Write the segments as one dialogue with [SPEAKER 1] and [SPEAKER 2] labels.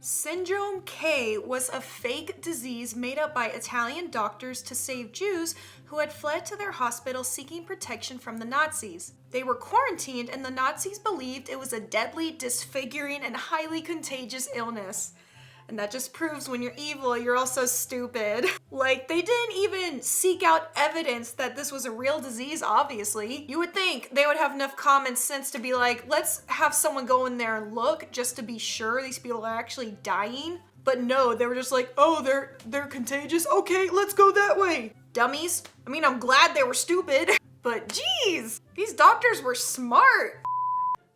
[SPEAKER 1] Syndrome K was a fake disease made up by Italian doctors to save Jews who had fled to their hospital seeking protection from the Nazis. They were quarantined, and the Nazis believed it was a deadly, disfiguring, and highly contagious illness. And that just proves when you're evil, you're also stupid. Like, they didn't even seek out evidence that this was a real disease, obviously. You would think they would have enough common sense to be like, let's have someone go in there and look just to be sure these people are actually dying. But no, they were just like, oh, they're contagious? Okay, let's go that way. Dummies. I mean, I'm glad they were stupid, but geez, these doctors were smart.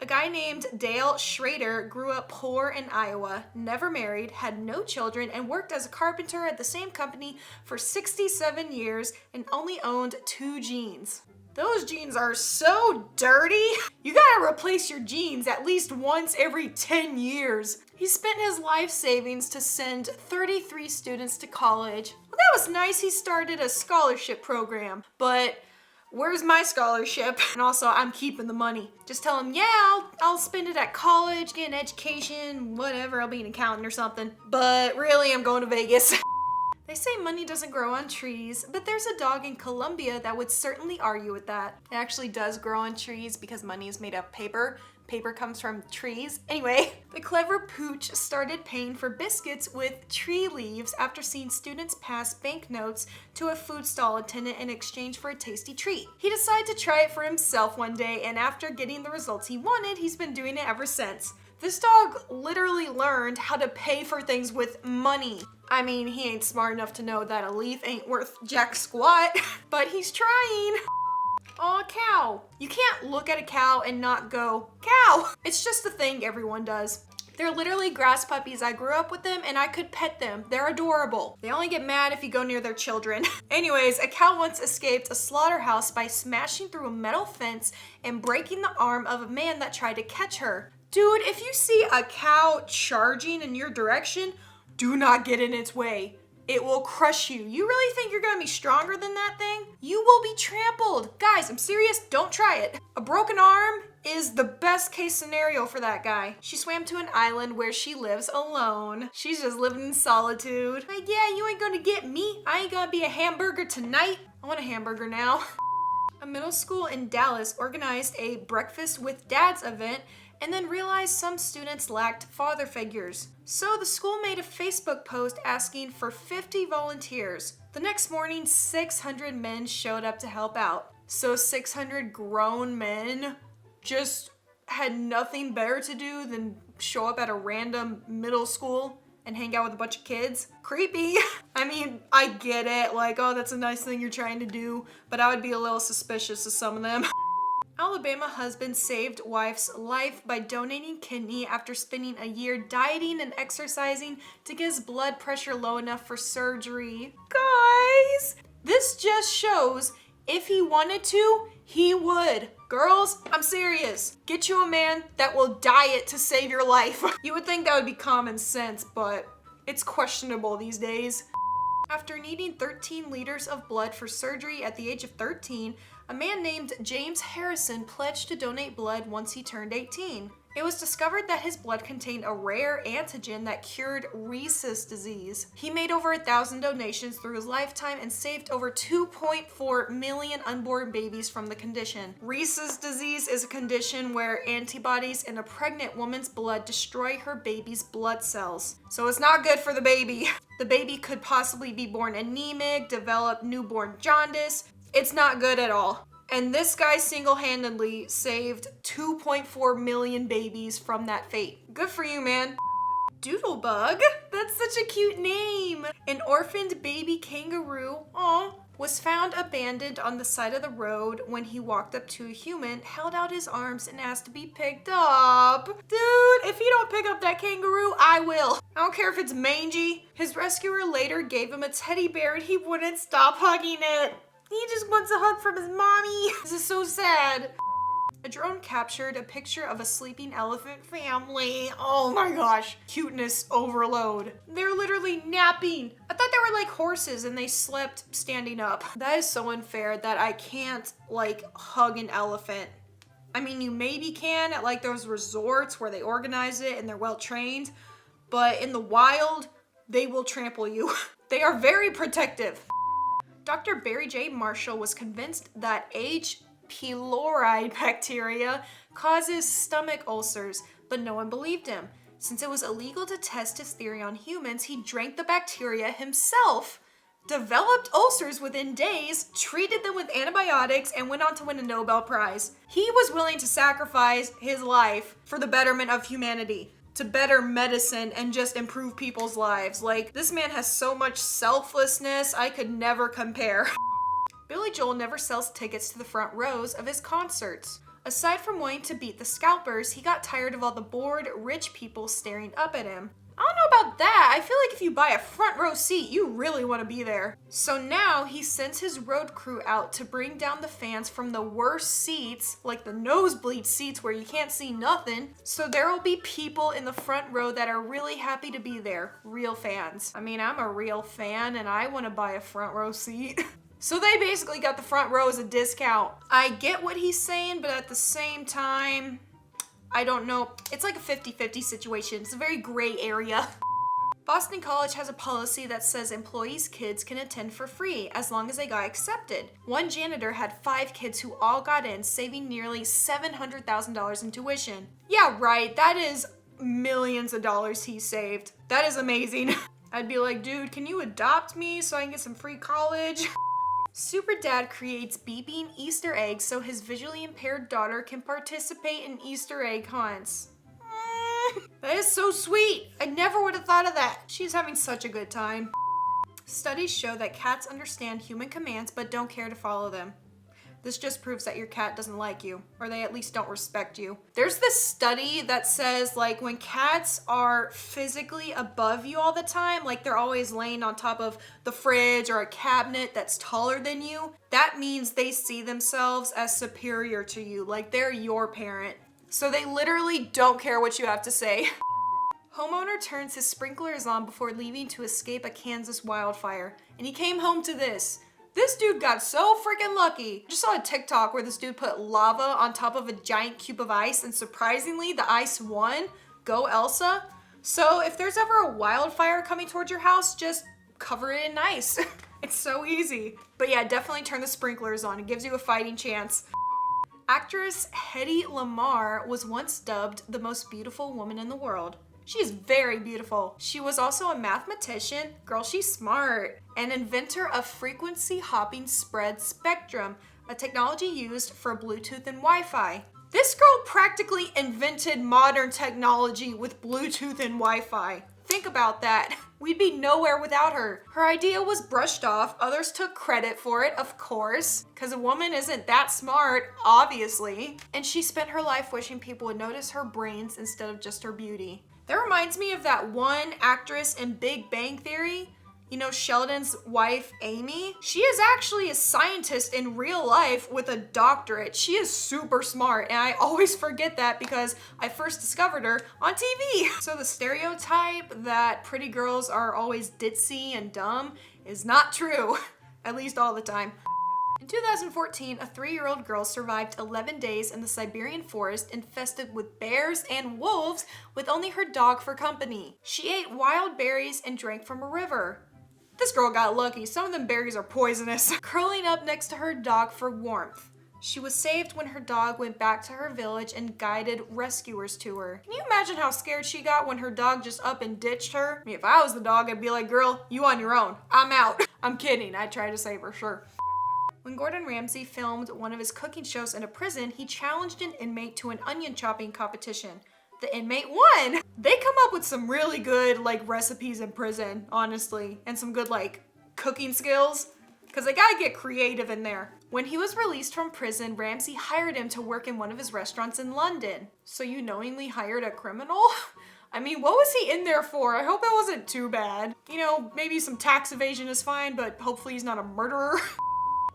[SPEAKER 1] A guy named Dale Schrader grew up poor in Iowa, never married, had no children, and worked as a carpenter at the same company for 67 years and only owned 2 jeans. Those jeans are so dirty. You gotta replace your jeans at least once every 10 years. He spent his life savings to send 33 students to college. Well, that was nice. He started a scholarship program, but where's my scholarship? And also, I'm keeping the money. Just tell him, yeah, I'll spend it at college, get an education, whatever, I'll be an accountant or something. But really, I'm going to Vegas. They say money doesn't grow on trees, but there's a dog in Colombia that would certainly argue with that. It actually does grow on trees because money is made of paper. Paper comes from trees. Anyway, the clever pooch started paying for biscuits with tree leaves after seeing students pass banknotes to a food stall attendant in exchange for a tasty treat. He decided to try it for himself one day, and after getting the results he wanted, he's been doing it ever since. This dog literally learned how to pay for things with money. I mean, he ain't smart enough to know that a leaf ain't worth jack squat, but he's trying. Aw, cow. You can't look at a cow and not go, cow. It's just a thing everyone does. They're literally grass puppies. I grew up with them and I could pet them. They're adorable. They only get mad if you go near their children. Anyways, a cow once escaped a slaughterhouse by smashing through a metal fence and breaking the arm of a man that tried to catch her. Dude, if you see a cow charging in your direction, do not get in its way. It will crush you. You really think you're gonna be stronger than that thing? You will be trampled. Guys, I'm serious, don't try it. A broken arm is the best case scenario for that guy. She swam to an island where she lives alone. She's just living in solitude. Like, yeah, you ain't gonna get me. I ain't gonna be a hamburger tonight. I want a hamburger now. A middle school in Dallas organized a breakfast with dads event and then realized some students lacked father figures. So the school made a Facebook post asking for 50 volunteers. The next morning, 600 men showed up to help out. So 600 grown men just had nothing better to do than show up at a random middle school and hang out with a bunch of kids. Creepy. I mean, I get it, like, oh, that's a nice thing you're trying to do, but I would be a little suspicious of some of them. Alabama husband saved wife's life by donating kidney after spending a year dieting and exercising to get his blood pressure low enough for surgery. Guys, this just shows if he wanted to, he would. Girls, I'm serious. Get you a man that will diet to save your life. You would think that would be common sense, but it's questionable these days. After needing 13 liters of blood for surgery at the age of 13, a man named James Harrison pledged to donate blood once he turned 18. It was discovered that his blood contained a rare antigen that cured Rhesus disease. He made over 1,000 donations through his lifetime and saved over 2.4 million unborn babies from the condition. Rhesus disease is a condition where antibodies in a pregnant woman's blood destroy her baby's blood cells. So it's not good for the baby. The baby could possibly be born anemic, develop newborn jaundice. It's not good at all. And this guy single-handedly saved 2.4 million babies from that fate. Good for you, man. Doodlebug? That's such a cute name. An orphaned baby kangaroo, was found abandoned on the side of the road when he walked up to a human, held out his arms, and asked to be picked up. Dude, if you don't pick up that kangaroo, I will. I don't care if it's mangy. His rescuer later gave him a teddy bear and he wouldn't stop hugging it. He just wants a hug from his mommy. This is so sad. A drone captured a picture of a sleeping elephant family. Oh my gosh. Cuteness overload. They're literally napping. I thought they were like horses and they slept standing up. That is so unfair that I can't like hug an elephant. I mean, you maybe can at like those resorts where they organize it and they're well trained, but in the wild, they will trample you. They are very protective. Dr. Barry J. Marshall was convinced that H. pylori bacteria causes stomach ulcers, but no one believed him. Since it was illegal to test his theory on humans, he drank the bacteria himself, developed ulcers within days, treated them with antibiotics, and went on to win a Nobel Prize. He was willing to sacrifice his life for the betterment of humanity, to better medicine and just improve people's lives. Like, this man has so much selflessness, I could never compare. Billy Joel never sells tickets to the front rows of his concerts. Aside from wanting to beat the scalpers, he got tired of all the bored, rich people staring up at him. I don't know about that. I feel like if you buy a front row seat, you really want to be there. So now he sends his road crew out to bring down the fans from the worst seats, like the nosebleed seats where you can't see nothing. So there will be people in the front row that are really happy to be there. Real fans. I mean, I'm a real fan and I want to buy a front row seat. So they basically got the front row as a discount. I get what he's saying, but at the same time, I don't know. It's like a 50-50 situation. It's a very gray area. Boston College has a policy that says employees' kids can attend for free as long as they got accepted. One janitor had 5 kids who all got in, saving nearly $700,000 in tuition. Yeah, right. That is millions of dollars he saved. That is amazing. I'd be like, dude, can you adopt me so I can get some free college? Super Dad creates beeping Easter eggs so his visually impaired daughter can participate in Easter egg hunts. That is so sweet. I never would have thought of that. She's having such a good time. Studies show that cats understand human commands but don't care to follow them. This just proves that your cat doesn't like you, or they at least don't respect you. There's this study that says, like, when cats are physically above you all the time, like they're always laying on top of the fridge or a cabinet that's taller than you, that means they see themselves as superior to you, like they're your parent. So they literally don't care what you have to say. Homeowner turns his sprinklers on before leaving to escape a Kansas wildfire, and he came home to this. This dude got so freaking lucky. I just saw a TikTok where this dude put lava on top of a giant cube of ice, and surprisingly, the ice won. Go Elsa. So if there's ever a wildfire coming towards your house, just cover it in ice. It's so easy. But yeah, definitely turn the sprinklers on. It gives you a fighting chance. Actress Hedy Lamarr was once dubbed the most beautiful woman in the world. She is very beautiful. She was also a mathematician, girl, she's smart, and inventor of frequency hopping spread spectrum, a technology used for Bluetooth and Wi-Fi. This girl practically invented modern technology with Bluetooth and Wi-Fi. Think about that. We'd be nowhere without her. Her idea was brushed off. Others took credit for it, of course, because a woman isn't that smart, obviously. And she spent her life wishing people would notice her brains instead of just her beauty. That reminds me of that one actress in Big Bang Theory. You know, Sheldon's wife, Amy? She is actually a scientist in real life with a doctorate. She is super smart, and I always forget that because I first discovered her on TV. So the stereotype that pretty girls are always ditzy and dumb is not true, at least all the time. In 2014, a 3-year-old girl survived 11 days in the Siberian forest infested with bears and wolves with only her dog for company. She ate wild berries and drank from a river. This girl got lucky. Some of them berries are poisonous. Curling up next to her dog for warmth. She was saved when her dog went back to her village and guided rescuers to her. Can you imagine how scared she got when her dog just up and ditched her? I mean, if I was the dog, I'd be like, girl, you on your own. I'm out. I'm kidding. I'd try to save her, sure. When Gordon Ramsay filmed one of his cooking shows in a prison, he challenged an inmate to an onion chopping competition. The inmate won! They come up with some really good, like, recipes in prison, honestly, and some good, like, cooking skills, because they gotta get creative in there. When he was released from prison, Ramsay hired him to work in one of his restaurants in London. So you knowingly hired a criminal? I mean, what was he in there for? I hope it wasn't too bad. You know, maybe some tax evasion is fine, but hopefully he's not a murderer.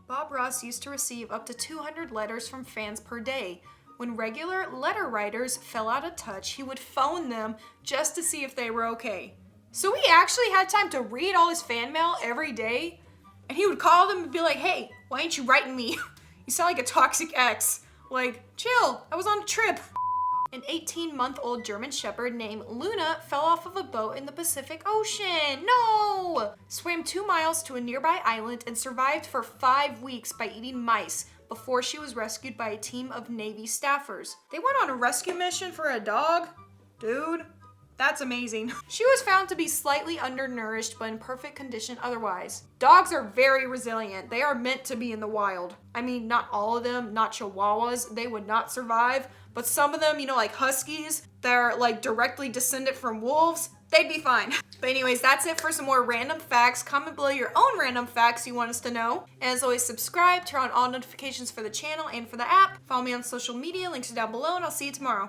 [SPEAKER 1] Bob Ross used to receive up to 200 letters from fans per day. When regular letter writers fell out of touch, he would phone them just to see if they were okay. So he actually had time to read all his fan mail every day, and he would call them and be like, hey, why ain't you writing me? You sound like a toxic ex. Like, chill, I was on a trip. An 18-month-old German Shepherd named Luna fell off of a boat in the Pacific Ocean. No! Swam 2 miles to a nearby island and survived for 5 weeks by eating mice before she was rescued by a team of Navy staffers. They went on a rescue mission for a dog? Dude, that's amazing. She was found to be slightly undernourished but in perfect condition otherwise. Dogs are very resilient. They are meant to be in the wild. I mean, not all of them, not Chihuahuas, they would not survive, but some of them, you know, like Huskies, they're like directly descended from wolves, they'd be fine. But anyways, that's it for some more random facts. Comment below your own random facts you want us to know. And as always, subscribe, turn on all notifications for the channel and for the app. Follow me on social media, links are down below, and I'll see you tomorrow.